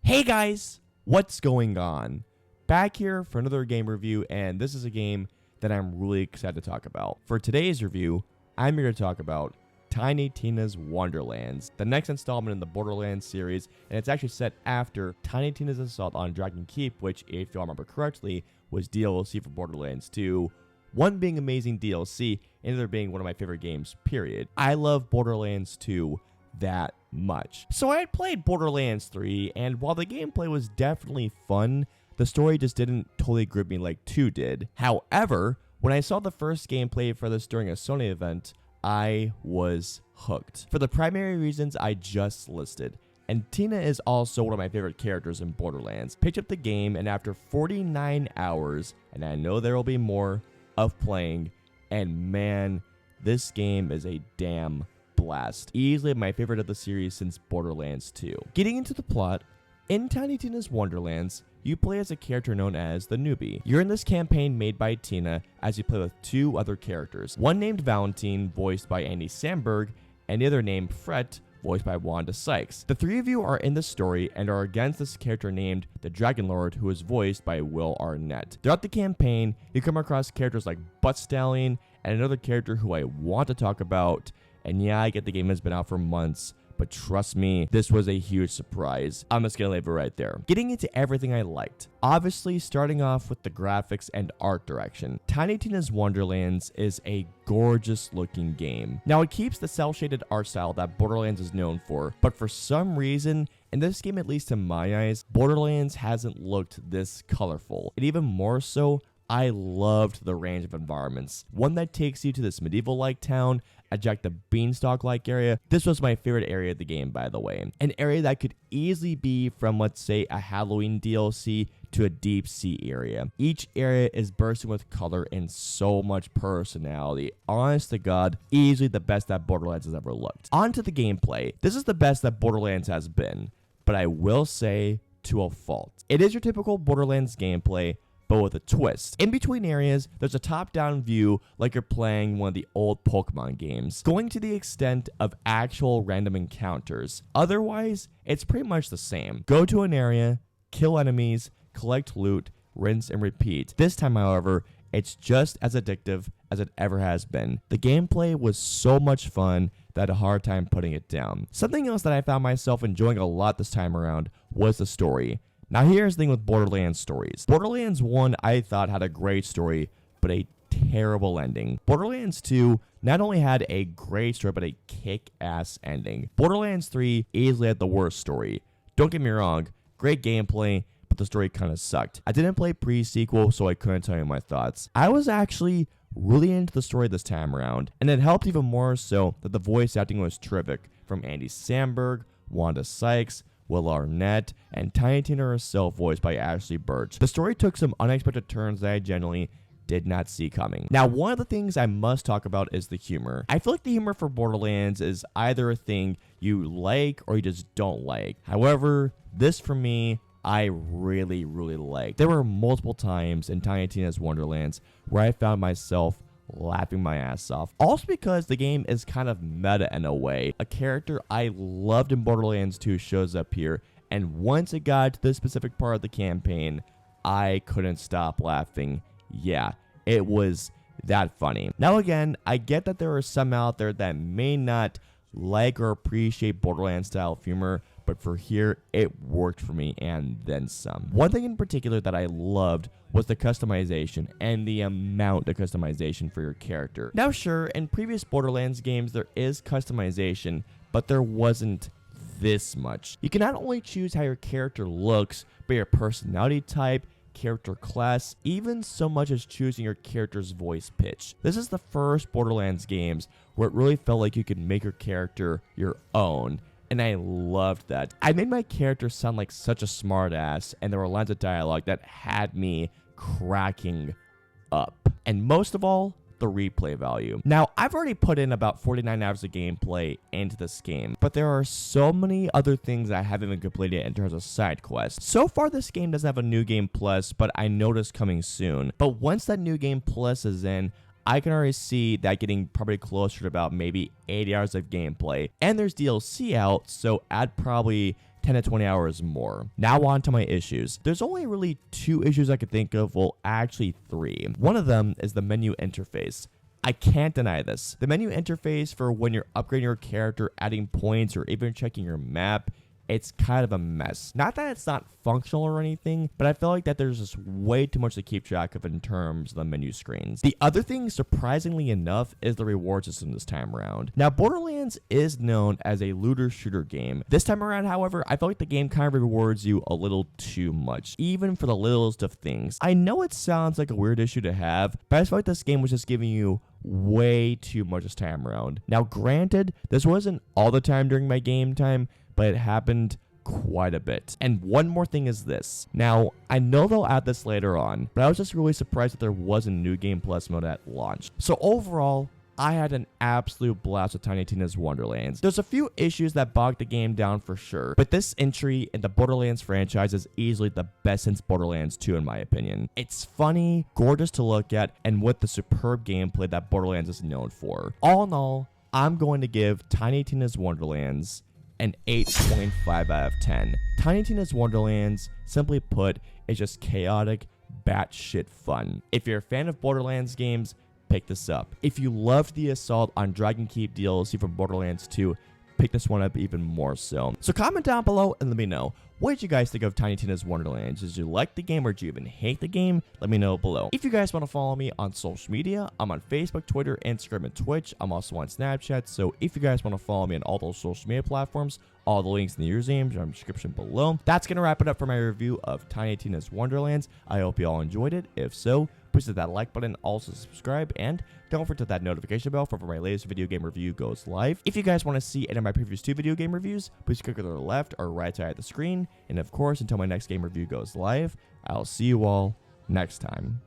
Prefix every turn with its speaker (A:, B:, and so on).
A: Hey guys, what's going on? Back here for another game review, and this is a game that I'm really excited to talk about. For today's review, I'm here to talk about Tiny Tina's Wonderlands, the next installment in the Borderlands series, and it's actually set after Tiny Tina's Assault on Dragon Keep, which, if you all remember correctly, was DLC for Borderlands 2. One being amazing DLC, and the other being one of my favorite games, period. I love Borderlands 2 that much. So I had played Borderlands 3, and while the gameplay was definitely fun, the story just didn't totally grip me like 2 did. However, when I saw the first gameplay for this during a Sony event, I was hooked. For the primary reasons I just listed. And Tina is also one of my favorite characters in Borderlands. Picked up the game, and after 49 hours, and I know there will be more, of playing, and man, this game is a damn blast. Easily my favorite of the series since Borderlands 2. Getting into the plot, in Tiny Tina's Wonderlands, you play as a character known as the Newbie. You're in this campaign made by Tina as you play with 2 other characters. One named Valentine, voiced by Andy Samberg, and the other named Fret, voiced by Wanda Sykes. The 3 of you are in the story and are against this character named the Dragon Lord, who is voiced by Will Arnett. Throughout the campaign, you come across characters like Butt Stallion and another character who I want to talk about. And yeah, I get the game has been out for months, but trust me, this was a huge surprise. I'm just gonna leave it right there. Getting into everything I liked. Obviously, starting off with the graphics and art direction. Tiny Tina's Wonderlands is a gorgeous looking game. Now, it keeps the cel-shaded art style that Borderlands is known for, but for some reason, in this game, at least in my eyes, Borderlands hasn't looked this colorful. And even more so, I loved the range of environments. One that takes you to this medieval-like town, a Jack the Beanstalk-like area. This was my favorite area of the game, by the way. An area that could easily be from, let's say, a Halloween DLC to a deep sea area. Each area is bursting with color and so much personality. Honest to God, easily the best that Borderlands has ever looked. On to the gameplay. This is the best that Borderlands has been, but I will say to a fault. It is your typical Borderlands gameplay, but with a twist. In between areas, there's a top-down view like you're playing one of the old Pokemon games, going to the extent of actual random encounters. Otherwise, it's pretty much the same. Go to an area, kill enemies, collect loot, rinse and repeat. This time, however, it's just as addictive as it ever has been. The gameplay was so much fun that I had a hard time putting it down. Something else that I found myself enjoying a lot this time around was the story. Now here's the thing with Borderlands stories. Borderlands 1 I thought had a great story, but a terrible ending. Borderlands 2 not only had a great story, but a kick-ass ending. Borderlands 3 easily had the worst story. Don't get me wrong, great gameplay, but the story kind of sucked. I didn't play pre-sequel, so I couldn't tell you my thoughts. I was actually really into the story this time around, and it helped even more so that the voice acting was terrific from Andy Samberg, Wanda Sykes, Will Arnett, and Tiny Tina herself, voiced by Ashley Birch. The story took some unexpected turns that I generally did not see coming. Now, one of the things I must talk about is the humor. I feel like the humor for Borderlands is either a thing you like or you just don't like. However, this for me, I really liked. There were multiple times in Tiny Tina's Wonderlands where I found myself laughing my ass off. Also because the game is kind of meta in a way. A character I loved in Borderlands 2 shows up here, and once it got to this specific part of the campaign, I couldn't stop laughing. Yeah, it was that funny. Now again, I get that there are some out there that may not like or appreciate Borderlands style of humor, but for here, it worked for me and then some. One thing in particular that I loved was the customization and the amount of customization for your character. Now sure, in previous Borderlands games there is customization, but there wasn't this much. You can not only choose how your character looks, but your personality type, character class, even so much as choosing your character's voice pitch. This is the first Borderlands games where it really felt like you could make your character your own, and I loved that. I made my character sound like such a smart ass, and there were lines of dialogue that had me cracking up. And most of all, the replay value. Now, I've already put in about 49 hours of gameplay into this game, but there are so many other things I haven't even completed in terms of side quests. So far, this game doesn't have a new game plus, but I noticed coming soon. But once that new game plus is in, I can already see that getting probably closer to about maybe 80 hours of gameplay. And there's DLC out, so I'd probably 10 to 20 hours more. Now on to my issues. There's only really 2 issues I could think of, well actually 3. One of them is the menu interface. I can't deny this. The menu interface for when you're upgrading your character, adding points, or even checking your map, it's kind of a mess. Not that it's not functional or anything, but I feel like that there's just way too much to keep track of in terms of the menu screens. The other thing, surprisingly enough, is the reward system this time around. Now, Borderlands is known as a looter shooter game. This time around, however, I feel like the game kind of rewards you a little too much, even for the littlest of things. I know it sounds like a weird issue to have, but I just feel like this game was just giving you way too much this time around. Now, granted, this wasn't all the time during my game time, but it happened quite a bit. And one more thing is this. Now, I know they'll add this later on, but I was just really surprised that there was a New Game Plus mode at launch. So overall, I had an absolute blast with Tiny Tina's Wonderlands. There's a few issues that bogged the game down for sure, but this entry in the Borderlands franchise is easily the best since Borderlands 2 in my opinion. It's funny, gorgeous to look at, and with the superb gameplay that Borderlands is known for. All in all, I'm going to give Tiny Tina's Wonderlands an 8.5 out of 10. Tiny Tina's Wonderlands, simply put, is just chaotic, batshit fun. If you're a fan of Borderlands games, pick this up. If you loved the Assault on Dragon Keep DLC from Borderlands 2, pick this one up even more so. So comment down below and let me know, what did you guys think of Tiny Tina's Wonderlands? Did you like the game or did you even hate the game? Let me know below. If you guys want to follow me on social media, I'm on Facebook, Twitter, Instagram, and Twitch. I'm also on Snapchat, so if you guys want to follow me on all those social media platforms, all the links in the username are in the description below. That's going to wrap it up for my review of Tiny Tina's Wonderlands. I hope you all enjoyed it. If so, please hit that like button, also subscribe, and don't forget that notification bell for when my latest video game review goes live. If you guys want to see any of my previous 2 video game reviews, please click to the left or right side of the screen. And of course, until my next game review goes live, I'll see you all next time.